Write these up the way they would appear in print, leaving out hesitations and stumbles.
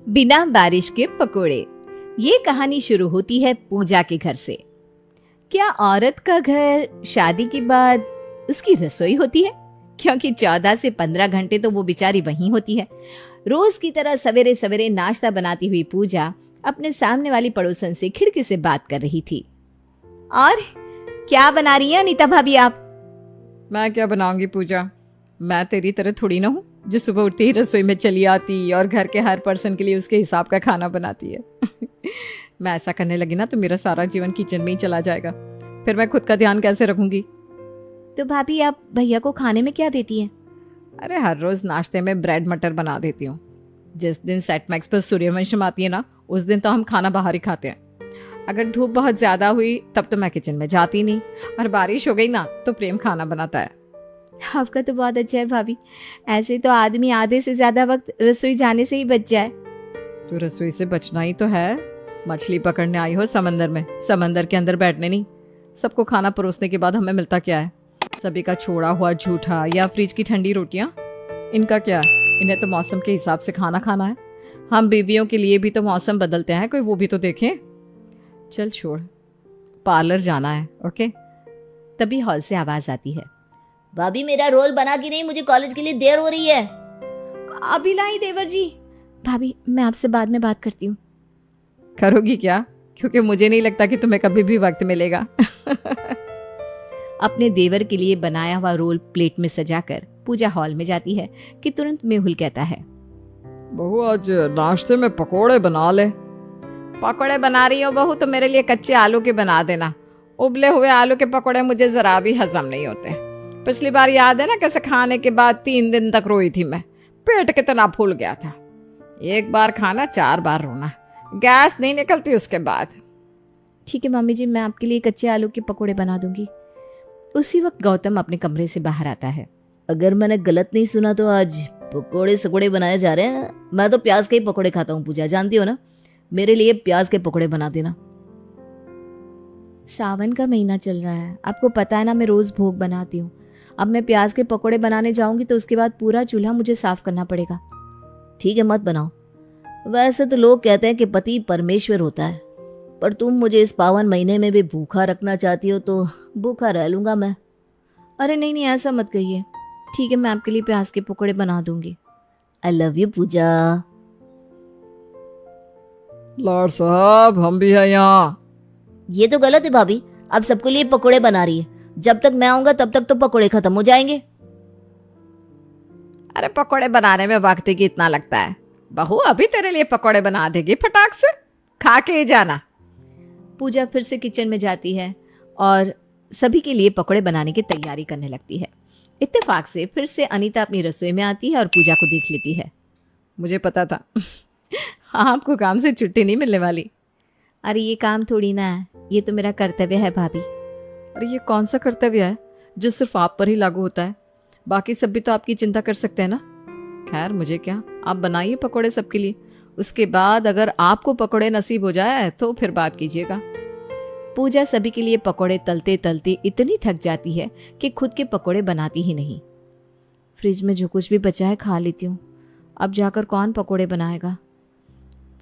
बिना बारिश के पकोड़े। ये कहानी शुरू होती है पूजा के घर से। क्या औरत का घर शादी के बाद उसकी रसोई होती है? क्योंकि 14 से 15 घंटे तो वो बेचारी वहीं होती है। रोज की तरह सवेरे सवेरे नाश्ता बनाती हुई पूजा अपने सामने वाली पड़ोसन से खिड़की से बात कर रही थी। और क्या बना रही हैं अनीता भाभी आप? मैं क्या बनाऊंगी पूजा, मैं तेरी तरह थोड़ी ना हूँ जो सुबह उठती ही रसोई में चली आती और घर के हर पर्सन के लिए उसके हिसाब का खाना बनाती है। मैं ऐसा करने लगी ना तो मेरा सारा जीवन किचन में ही चला जाएगा, फिर मैं खुद का ध्यान कैसे रखूंगी। तो भाभी आप भैया को खाने में क्या देती हैं? अरे हर रोज नाश्ते में ब्रेड मटर बना देती हूँ। जिस दिन सेट मैक्स पर सूर्यवंशम आती है ना, उस दिन तो हम खाना बाहर ही खाते हैं। अगर धूप बहुत ज्यादा हुई तब तो मैं किचन में जाती नहीं, और बारिश हो गई ना तो प्रेम खाना बनाता है। आपका तो बहुत अच्छा है भाभी, ऐसे तो आदमी आधे से ज्यादा वक्त रसोई जाने से ही बच जाए। तो रसोई से बचना ही तो है। मछली पकड़ने आई हो समंदर में, समंदर के अंदर बैठने नहीं। सबको खाना परोसने के बाद हमें मिलता क्या है? सभी का छोड़ा हुआ झूठा या फ्रिज की ठंडी रोटियां। इनका क्या, इन्हें तो मौसम के हिसाब से खाना खाना है। हम बीवियों के लिए भी तो मौसम बदलते हैं, कोई वो भी तो देखें। चल छोड़, पार्लर जाना है। ओके। तभी हॉल से आवाज आती है, भाभी मेरा रोल बना के नहीं, मुझे कॉलेज के लिए देर हो रही है। अभी लाई देवर जी। भाभी मैं आपसे बाद में बात करती हूँ। करोगी क्या? क्योंकि मुझे नहीं लगता कि तुम्हें कभी भी वक्त मिलेगा। अपने देवर के लिए बनाया हुआ रोल प्लेट में सजाकर पूजा हॉल में जाती है कि तुरंत मेहुल कहता है, बहू आज नाश्ते में पकोड़े बना ले। पकोड़े बना रही हो बहू तो मेरे लिए कच्चे आलू के बना देना। उबले हुए आलू के पकोड़े मुझे जरा भी हजम नहीं होते। पिछली बार याद है ना कैसे खाने के बाद 3 दिन तक रोई थी मैं, पेट कितना फूल गया था। एक बार खाना 4 बार रोना, गैस नहीं निकलती उसके बाद। ठीक है मम्मी जी, मैं आपके लिए कच्चे आलू के पकोड़े बना दूंगी। उसी वक्त गौतम अपने कमरे से बाहर आता है। अगर मैंने गलत नहीं सुना तो आज पकोड़े सकोड़े बनाए जा रहे हैं। मैं तो प्याज के ही पकोड़े खाता हूँ पूजा, जानती हो ना। मेरे लिए प्याज के पकोड़े बना देना। सावन का महीना चल रहा है, आपको पता है ना मैं रोज भोग बनाती हूँ। अब मैं प्याज के पकोड़े बनाने जाऊंगी तो उसके बाद पूरा चूल्हा मुझे साफ करना पड़ेगा। ठीक है मत बनाओ। वैसे तो लोग कहते हैं कि पति परमेश्वर होता है, पर तुम मुझे इस पावन महीने में भी भूखा रखना चाहती हो तो भूखा रह लूंगा मैं। अरे नहीं नहीं, ऐसा मत कहिए। ठीक है, मैं आपके लिए प्याज के पकोड़े बना दूंगी। I love you Pooja. Lord साहब हम भी है यहाँ। ये तो गलत है भाभी, अब सबके लिए पकोड़े बना रही है। जब तक मैं आऊंगा तब तक तो पकोड़े खत्म हो जाएंगे। अरे पकोड़े बनाने में वक्त ही कितना लगता है। बहू अभी तेरे लिए पकोड़े बना देगी फटाक से, खा के ही जाना। पूजा फिर से किचन में जाती है और सभी के लिए पकोड़े बनाने की तैयारी करने लगती है। इत्तेफाक से फिर से अनीता अपनी रसोई में आती है और पूजा को देख लेती है। मुझे पता था। आपको काम से छुट्टी नहीं मिलने वाली। अरे ये काम थोड़ी ना है, ये तो मेरा कर्तव्य है भाभी। अरे ये कौन सा कर्तव्य है जो सिर्फ आप पर ही लागू होता है? बाकी सब भी तो आपकी चिंता कर सकते हैं ना। खैर मुझे क्या, आप बनाइए पकोड़े सबके लिए। उसके बाद अगर आपको पकोड़े नसीब हो जाए तो फिर बात कीजिएगा। पूजा सभी के लिए पकोड़े तलते तलते इतनी थक जाती है कि खुद के पकोड़े बनाती ही नहीं। फ्रिज में जो कुछ भी बचा है खा लेती हूँ, अब जाकर कौन पकोड़े बनाएगा।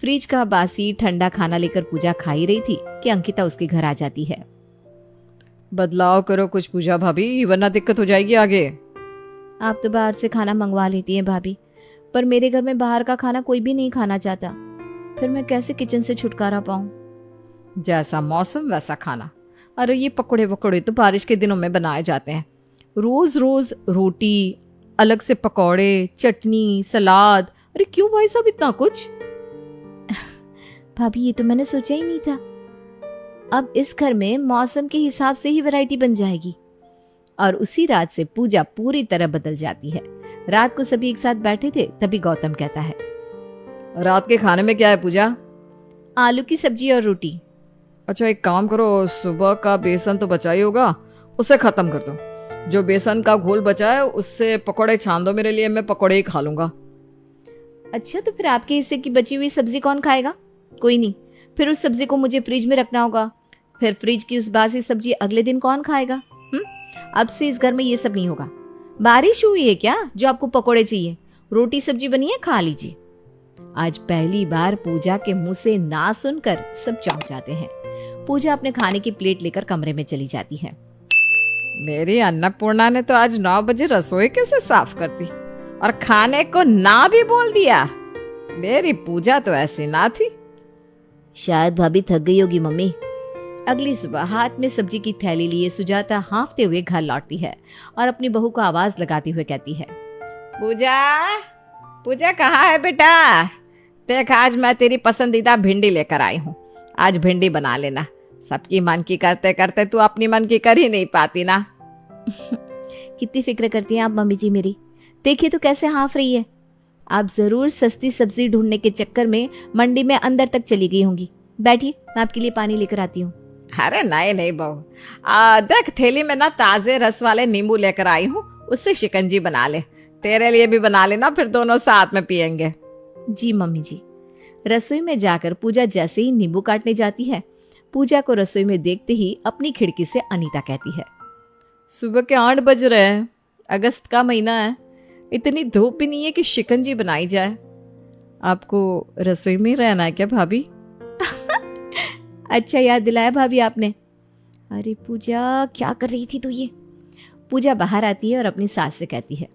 फ्रिज का बासी ठंडा खाना लेकर पूजा खा ही रही थी कि अंकिता उसके घर आ जाती है। बदलाव करो कुछ पूजा भाभी, वरना दिक्कत हो जाएगी आगे। आप तो बाहर से खाना मंगवा लेती हैं भाभी, पर मेरे घर में बाहर का खाना कोई भी नहीं खाना चाहता। फिर मैं कैसे किचन से छुटकारा पाऊं? जैसा मौसम वैसा खाना। अरे ये पकोड़े वकोड़े तो बारिश के दिनों में बनाए जाते हैं। रोज रोज रोटी, अलग से पकोड़े, चटनी, सलाद। अरे क्यों भाई साहब इतना कुछ? भाभी ये तो मैंने सोचा ही नहीं था। अब इस घर में मौसम के हिसाब से ही वैरायटी बन जाएगी। और उसी रात से पूजा पूरी तरह बदल जाती है। रात को सभी एक साथ बैठे थे, तभी गौतम कहता है, रात के खाने में क्या है पूजा? आलू की सब्जी और रोटी। अच्छा एक काम करो, सुबह का बेसन तो बचा ही होगा, उसे खत्म कर दो। जो बेसन का घोल बचा है उससे पकोड़े छान दो मेरे लिए, मैं पकोड़े ही खा लूंगा। अच्छा तो फिर आपके हिस्से की बची हुई सब्जी कौन खाएगा? कोई नहीं, फिर उस सब्जी को मुझे फ्रिज में रखना होगा। फिर फ्रिज की उस बासी सब्जी अगले दिन कौन खाएगा? अब से इस घर में ये सब नहीं होगा। बारिश हुई है क्या जो आपको पकोड़े चाहिए? रोटी सब्जी बनी है, खा लीजिए। आज पहली बार पूजा के मुंह से ना सुनकर सब चौंक जाते हैं। पूजा अपने खाने की प्लेट लेकर कमरे में चली जाती है। मेरी अन्नपूर्णा ने तो आज 9 बजे रसोई कैसे साफ कर दी और खाने को ना भी बोल दिया। मेरी पूजा तो ऐसी ना थी। शायद भाभी थक गई होगी मम्मी। अगली सुबह हाथ में सब्जी की थैली लिए सुजाता हाँफते हुए घर लौटती है और अपनी बहू को आवाज लगाती हुए कहती है, पूजा, पूजा कहाँ है बेटा? देख आज मैं तेरी पसंदीदा भिंडी लेकर आई हूँ। आज भिंडी बना लेना। सबकी मन की करते करते तू अपनी मन की कर ही नहीं पाती ना। कितनी फिक्र करती हैं आप मम्मी जी मेरी। देखिए तो कैसे हाँफ रही है। आप जरूर सस्ती सब्जी ढूंढने के चक्कर में मंडी में अंदर तक चली गई होंगी। बैठिए, मैं आपके लिए पानी लेकर आती हूँ। अरे नहीं बहू, देख थैली में ना ताजे रस वाले नींबू लेकर आई हूँ, उससे शिकंजी बना ले। तेरे लिए भी बना लेना, फिर दोनों साथ में पियेंगे। जी मम्मी जी। रसोई में जाकर पूजा जैसे ही नींबू काटने जाती है, पूजा को रसोई में देखते ही अपनी खिड़की से अनीता कहती है, सुबह के 8 बज रहे हैं। अगस्त का महीना है, इतनी धूप भी नहीं है कि शिकंजी बनाई जाए। आपको रसोई में रहना है क्या भाभी? अच्छा याद दिलाया भाभी आपने। अरे पूजा, क्या कर रही थी तू ये? पूजा बाहर आती है और अपनी सास से कहती है,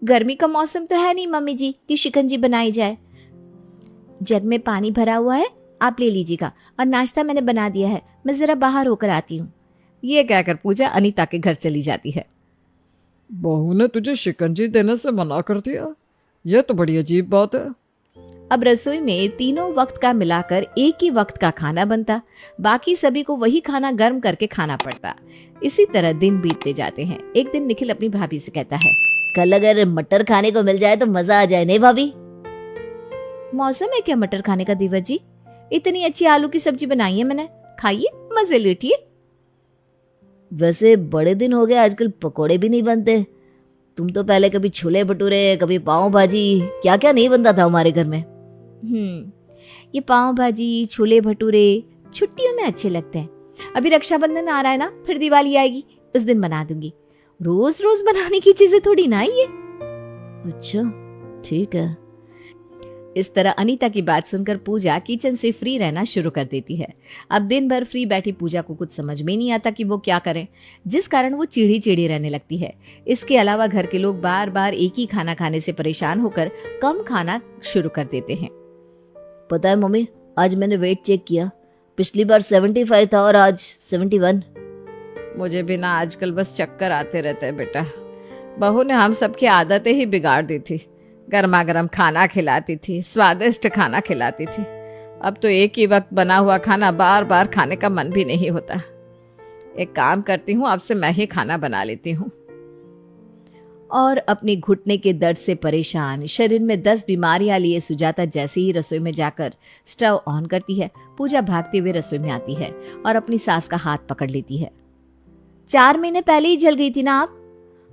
गर्मी का मौसम तो है नहीं मम्मी जी कि शिकंजी बनाई जाए। जग में पानी भरा हुआ है, आप ले लीजिएगा, और नाश्ता मैंने बना दिया है। मैं जरा बाहर होकर आती हूँ। ये कहकर पूजा अनीता के घर चली जाती है। बहू ने तुझे शिकंजी देने से मना कर दिया? यह तो बड़ी अजीब बात है। अब रसोई में तीनों वक्त का मिलाकर एक ही वक्त का खाना बनता, बाकी सभी को वही खाना गर्म करके खाना पड़ता। इसी तरह दिन बीतते जाते हैं। एक दिन निखिल अपनी भाभी से कहता है, कल अगर मटर खाने को मिल जाए तो मजा आ जाए, नहीं भाभी? मौसम है क्या मटर खाने का देवर जी? इतनी अच्छी आलू की सब्जी बनाई है मैंने, खाइए, मजे लूटिए। वैसे बड़े दिन हो गए, आजकल पकोड़े भी नहीं बनते। तुम तो पहले कभी छोले भटूरे, कभी पाव भाजी, क्या क्या नहीं बनता था हमारे घर में। ये पाव भाजी, छोले भटूरे छुट्टियों में अच्छे लगते हैं। अभी रक्षाबंधन आ रहा है ना, फिर दिवाली आएगी, उस दिन बना दूंगी। रोज रोज बनाने की चीजें थोड़ी ना ये। अच्छा ठीक है। इस तरह अनीता की बात सुनकर पूजा किचन से फ्री रहना शुरू कर देती है। अब दिन भर फ्री बैठी पूजा को कुछ समझ में नहीं आता कि वो क्या करे, जिस कारण वो चिड़ी चिड़ी रहने लगती है। इसके अलावा घर के लोग बार बार एक ही खाना खाने से परेशान होकर कम खाना शुरू कर देते हैं। पता है मम्मी, आज मैंने वेट चेक किया, पिछली बार 75 था और आज 71। मुझे भी ना आजकल बस चक्कर आते रहते हैं बेटा। बहू ने हम सबकी आदतें ही बिगाड़ दी थी। गर्मा गर्म खाना खिलाती थी, स्वादिष्ट खाना खिलाती थी। अब तो एक ही वक्त बना हुआ खाना बार बार खाने का मन भी नहीं होता। एक काम करती हूँ, आपसे मैं ही खाना बना लेती हूँ। और अपने घुटने के दर्द से परेशान, शरीर में 10 बीमारियां लिए सुजाता जैसे ही रसोई में जाकर स्टव ऑन करती है, पूजा भागते हुए रसोई में आती है और अपनी सास का हाथ पकड़ लेती है। 4 महीने पहले ही जल गई थी ना आप?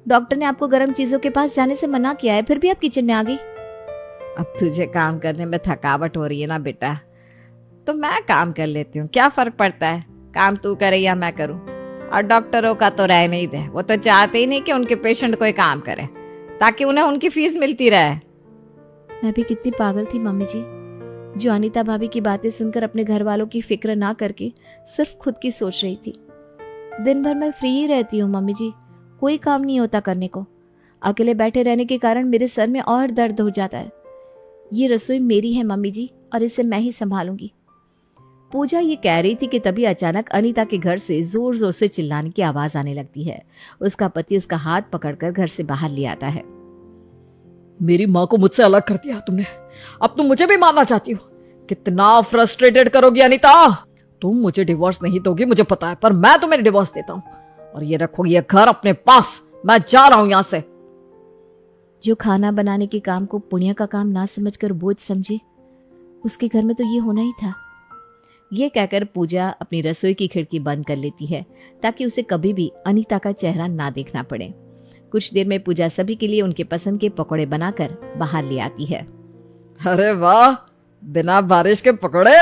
डॉक्टर ने आपको गर्म चीजों के पास जाने से मना किया है, फिर भी आप किचन में आ गई। अब तुझे काम करने में थकावट हो रही है ना बेटा, तो मैं काम कर लेती हूँ। क्या फर्क पड़ता है, काम तू करे या मैं करूँ? और डॉक्टरों का तो रह नहीं दे, वो तो चाहते ही नहीं कि उनके पेशेंट कोई काम करे, ताकि उन्हें उनकी फीस मिलती रहे। मैं भी कितनी पागल थी मम्मी जी, जो अनीता भाभी की बातें सुनकर अपने घर वालों की फिक्र ना करके सिर्फ खुद की सोच रही थी। दिन भर मैं फ्री ही रहती हूँ मम्मी जी, कोई काम नहीं होता करने को। अकेले बैठे रहने के कारण मेरे सर में और दर्द हो जाता है। ये रसोई मेरी है मम्मी जी, और इसे मैं ही संभालूंगी। पूजा ये कह रही थी कि तभी अचानक अनीता के घर से जोर जोर से चिल्लाने की आवाज आने लगती है। उसका पति उसका हाथ पकड़कर घर से बाहर ले आता है। मेरी माँ को मुझसे अलग कर दिया तुमने, अब तुम मुझे भी मारना चाहती हो। कितना फ्रस्ट्रेटेड करोगी अनीता? तुम मुझे डिवोर्स नहीं दोगी मुझे पता है, पर मैं तुम्हें डिवोर्स देता हूँ और ये रखोगी ये घर अपने पास। मैं जा रहा हूं यहां से। जो खाना बनाने के काम को पुण्य का काम ना समझकर बोझ समझे, उसके घर में तो ये होना ही था। ये कहकर पूजा अपनी रसोई की खिड़की बंद कर लेती है ताकि उसे कभी भी अनीता का चेहरा ना देखना पड़े। कुछ देर में पूजा सभी के लिए उनके पसंद के पकौड़े बनाकर बाहर ले आती है। अरे वाह, बिना बारिश के पकौड़े।